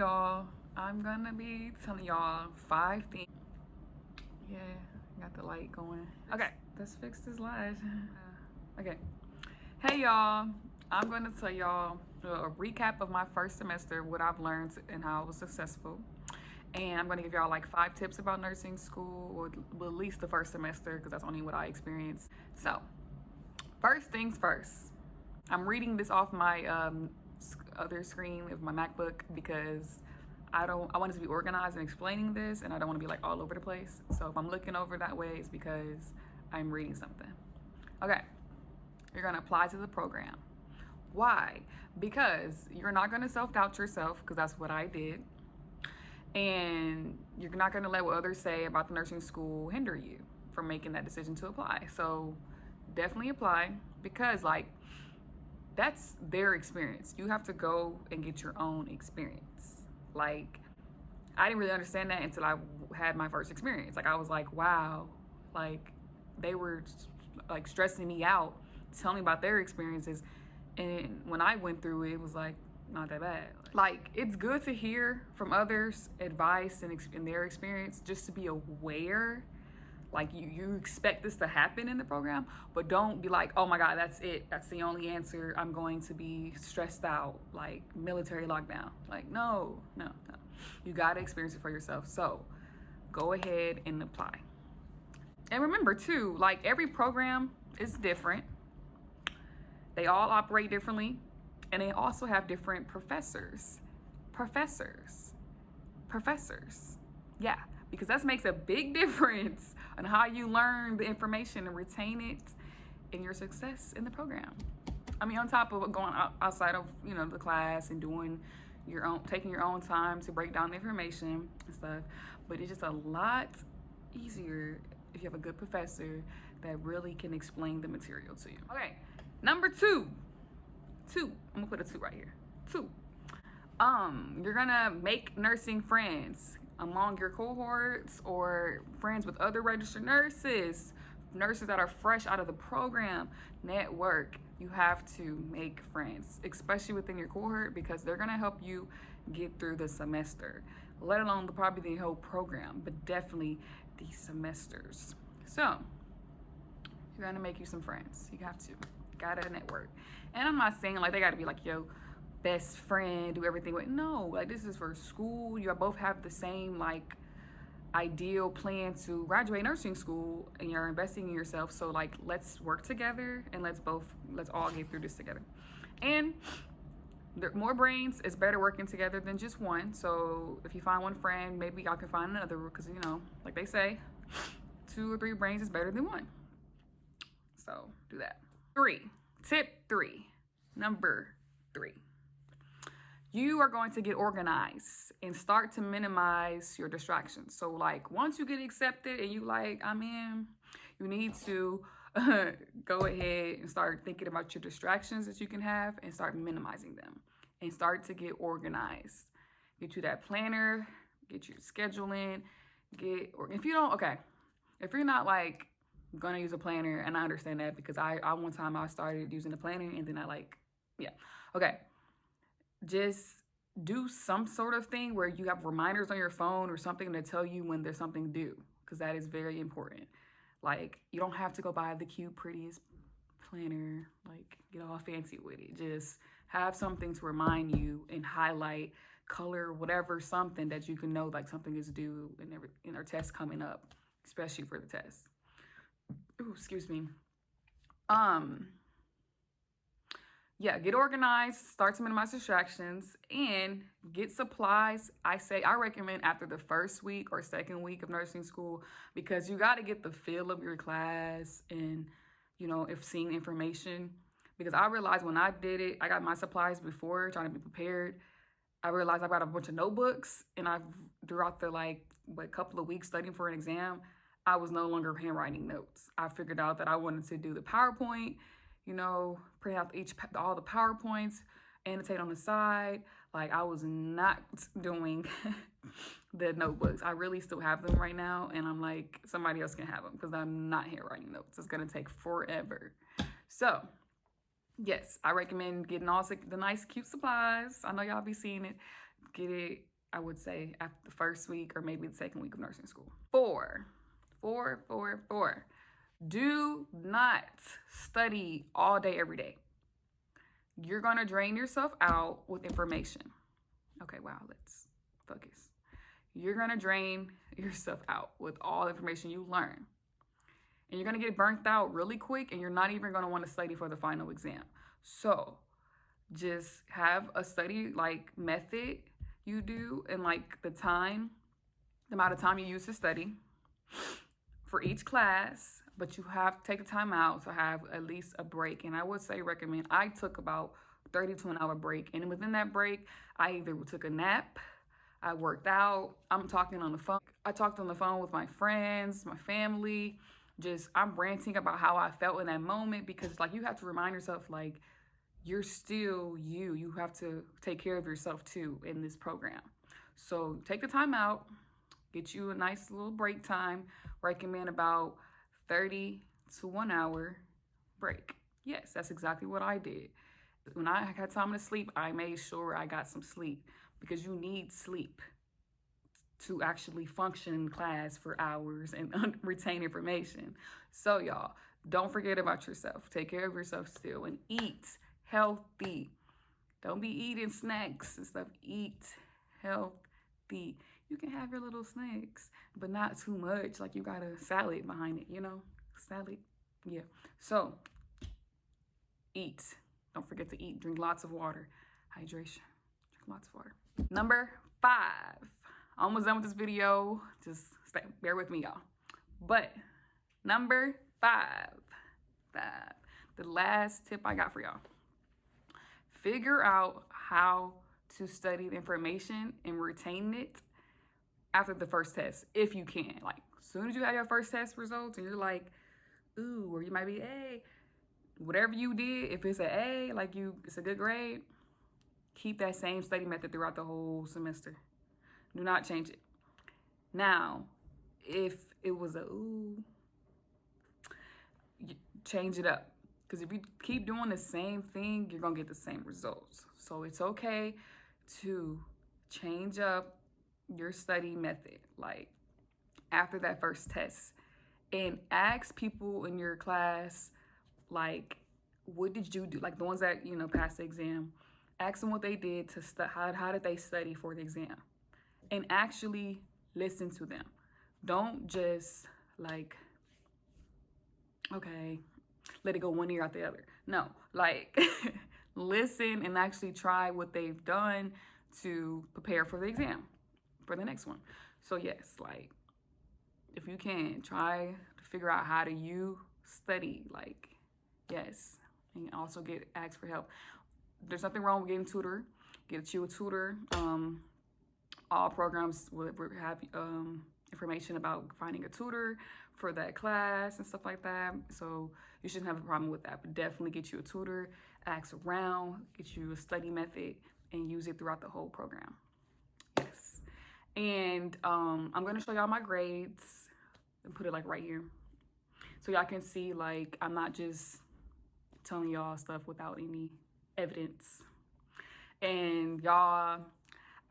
y'all, I'm gonna be telling y'all 5 things. Yeah, got the light going. Okay, let's fix this light. Okay. Hey y'all, I'm gonna tell y'all a recap of my first semester, what I've learned and how I was successful. And I'm gonna give y'all like 5 tips about nursing school, or at least the first semester, because that's only what I experienced. So, first things first. I'm reading this off my other screen of my MacBook because I want it to be organized and explaining this, and I don't want to be like all over the place. So if I'm looking over that way, it's because I'm reading something. Okay, you're gonna apply to the program. Why? Because you're not gonna self-doubt yourself, because that's what I did. And you're not gonna let what others say about the nursing school hinder you from making that decision to apply. So definitely apply, because like, that's their experience. You have to go and get your own experience. Like, I didn't really understand that until I had my first experience. Like, I was like, wow, like they were like stressing me out, telling me about their experiences. And when I went through it, it was like not that bad. Like, it's good to hear from others advice and their experience, just to be aware. Like, you expect this to happen in the program, but don't be like, oh my God, that's it. That's the only answer. I'm going to be stressed out, like military lockdown. Like, no. You got to experience it for yourself. So go ahead and apply. And remember too, like, every program is different. They all operate differently, and they also have different professors. Yeah, because that makes a big difference on how you learn the information and retain it in your success in the program. I mean, on top of going outside of, the class and doing your own, taking your own time to break down the information and stuff, but it's just a lot easier if you have a good professor that really can explain the material to you. Okay, number two, I'm gonna put a 2 right here. 2, you're gonna make nursing friends among your cohorts, or friends with other registered nurses that are fresh out of the program. Network. You have to make friends, especially within your cohort, because they're gonna help you get through the semester, let alone probably the whole program, but definitely these semesters. So you're gonna make you some friends. You have to. Gotta network. And I'm not saying like they gotta be like, yo, best friend, do everything with. No, like, this is for school. You both have the same like ideal plan to graduate nursing school, and you're investing in yourself. So like, let's work together, and let's all get through this together. And more brains is better working together than just one. So if you find one friend, maybe y'all can find another, because like they say, 2 or 3 brains is better than one. So do that. Tip 3, number 3. You are going to get organized and start to minimize your distractions. So like, once you get accepted and you like, I'm in, you need to go ahead and start thinking about your distractions that you can have, and start minimizing them, and start to get organized. Get you that planner, get your scheduling, if you're not like gonna use a planner, and I understand that, because I one time I started using a planner, and then just do some sort of thing where you have reminders on your phone or something to tell you when there's something due, because that is very important. Like, you don't have to go buy the cute, prettiest planner, like get all fancy with it. Just have something to remind you, and highlight, color, whatever, something that you can know like something is due, and our test coming up, especially for the test. Ooh, excuse me. Yeah, get organized, start to minimize distractions, and get supplies. I recommend after the first week or second week of nursing school, because you got to get the feel of your class, and, if seeing information. Because I realized when I did it, I got my supplies before, trying to be prepared. I realized I got a bunch of notebooks, and throughout the couple of weeks studying for an exam, I was no longer handwriting notes. I figured out that I wanted to do the PowerPoint, print out all the PowerPoints, annotate on the side. Like, I was not doing the notebooks. I really still have them right now, and I'm like, somebody else can have them, because I'm not handwriting notes. It's gonna take forever. So yes, I recommend getting all the nice, cute supplies. I know y'all be seeing it. Get it I would say after the first week or maybe the second week of nursing school. Four. Do not study all day, every day. You're gonna drain yourself out with information. Okay, wow, let's focus. You're gonna drain yourself out with all the information you learn. And you're gonna get burnt out really quick, and you're not even gonna wanna study for the final exam. So just have a study like method you do, and like the amount of time you use to study for each class, but you have to take the time out to have at least a break. And I would say recommend, I took about 30 to an hour break. And within that break, I either took a nap, I worked out, I'm talking on the phone. I talked on the phone with my friends, my family, I'm ranting about how I felt in that moment, because like you have to remind yourself like you're still you. You have to take care of yourself too in this program. So take the time out, get you a nice little break time. Recommend about 30 to 1 hour break. Yes, that's exactly what I did. When I had time to sleep, I made sure I got some sleep, because you need sleep to actually function in class for hours and retain information. So y'all, don't forget about yourself. Take care of yourself still, and eat healthy. Don't be eating snacks and stuff. Eat healthy. You can have your little snacks, but not too much. Like you got a salad behind it, you know? Salad. Yeah. So eat. Don't forget to eat. Drink lots of water. Hydration. Drink lots of water. Number 5. Almost done with this video. Just bear with me, y'all. But number 5. The last tip I got for y'all. Figure out how to study the information and retain it after the first test, if you can. Like, as soon as you have your first test results and you're like, ooh, or you might be A, whatever you did, if it's an A, like it's a good grade, keep that same study method throughout the whole semester. Do not change it. Now, if it was a ooh, change it up. Because if you keep doing the same thing, you're going to get the same results. So it's okay to change up your study method, like after that first test. And ask people in your class, like, what did you do? Like the ones that, passed the exam. Ask them what they did to how did they study for the exam? And actually listen to them. Don't just like, okay, let it go one ear out the other. No, like listen and actually try what they've done to prepare for the exam, for the next one. So yes, like if you can, try to figure out how do you study, like, yes. And also ask for help. There's nothing wrong with getting a tutor. Get you a tutor. All programs will have information about finding a tutor for that class and stuff like that. So you shouldn't have a problem with that, but definitely get you a tutor, ask around, get you a study method, and use it throughout the whole program. Yes. And I'm gonna show y'all my grades and put it like right here. So y'all can see, like, I'm not just telling y'all stuff without any evidence. And y'all,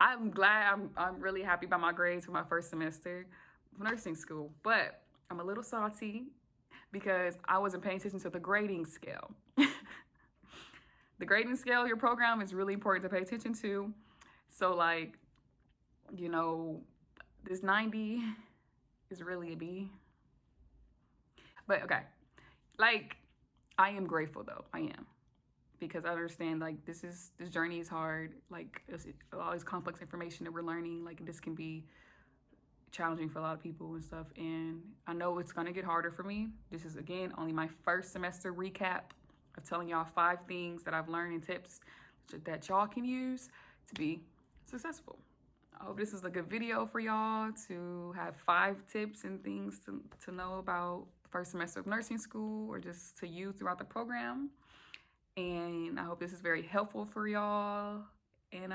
I'm glad, I'm really happy about my grades for my first semester of nursing school, but I'm a little salty because I wasn't paying attention to the grading scale. The grading scale of your program is really important to pay attention to. So like, this 90 is really a B. But okay, like, I am grateful though, I am. Because I understand, like, this journey is hard. Like, it's all this complex information that we're learning. Like, this can be challenging for a lot of people and stuff. And I know it's gonna get harder for me. This is, again, only my first semester recap of telling y'all 5 things that I've learned and tips that y'all can use to be successful. I hope this is a good video for y'all to have 5 tips and things to know about the first semester of nursing school, or just to use throughout the program. And I hope this is very helpful for y'all. And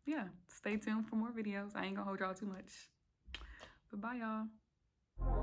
yeah, stay tuned for more videos. I ain't gonna hold y'all too much. But bye, y'all.